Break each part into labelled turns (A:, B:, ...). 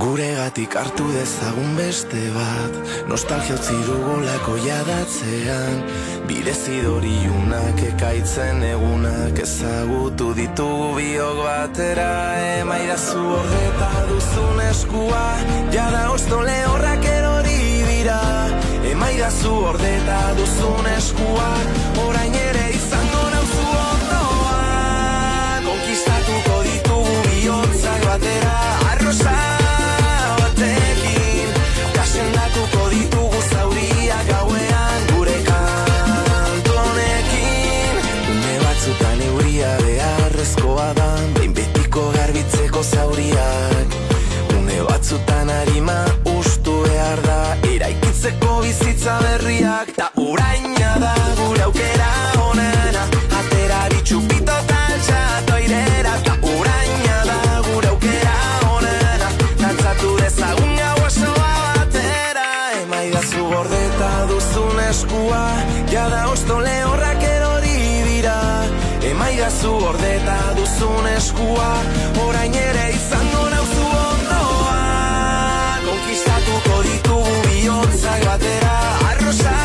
A: Guregatik hartu dezagun beste bat, nostalgia utzi dugulako jadatzean. Bidezidoriunak ekaitzen egunak ezagutu ditugu biok batera. Emaidazu ordeta duzun eskua, jada osto lehorrak erori dira. Emaidazu ordeta duzun eskua, orain ere izango nauzu ondoa. Konkistatuko ditugu bihotzak batera, arrosa sendatuko ditugu zauriak gauean gure kantonekin. Une batzutan euria beharrezkoa da, behin betiko garbitzeko zauriak. Une batzutan harima ustu behar da, eraikitzeko bizitza berriak. Ta uraina da gure aukera onena, atera bitxupito taltxatu airera. Ta uraina da gure aukera onena, dantzatu dezagun gau osoa. Emaidazu gordeta duzun eskua, jada osto lehorrak erori dira. Emaidazu gordeta duzun eskua, orain ere izango nauzu ondoa. Konkistatuko ditugu bihotzak batera, arrosa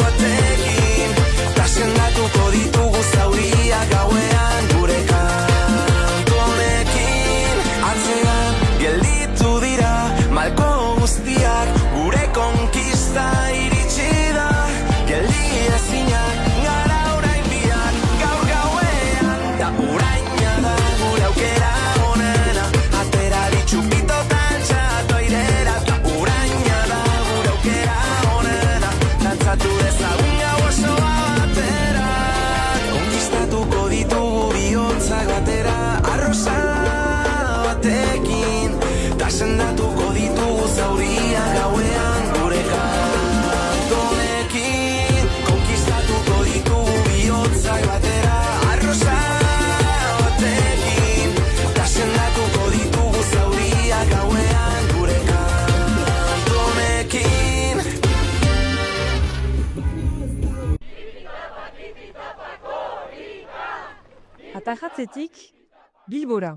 A: batekin. Ta sendatuko ditugu zauriak gauean gure kantonekin. Atzean gelditu dira malko guztiak, gure konkista iritsi da. Geldi ezinak gara orain biak, gaur gauean. Da uraina da gure aukera onena, atera bitxupito taltxatu airera. Da uraina da gure aukera onena, dantzatu dezagun gau osoa batera. Konkistatuko ditugu bihotzak batera, arrosa batekin. Ta sendatuko ditugu zauriak gauean gure kantonekin. Konkistatuko ditugu bihotzak batera, arrosa batekin. Ta sendatuko ditugu zauriak gauean gure kantonekin.
B: Atajatzetik, Bilbora.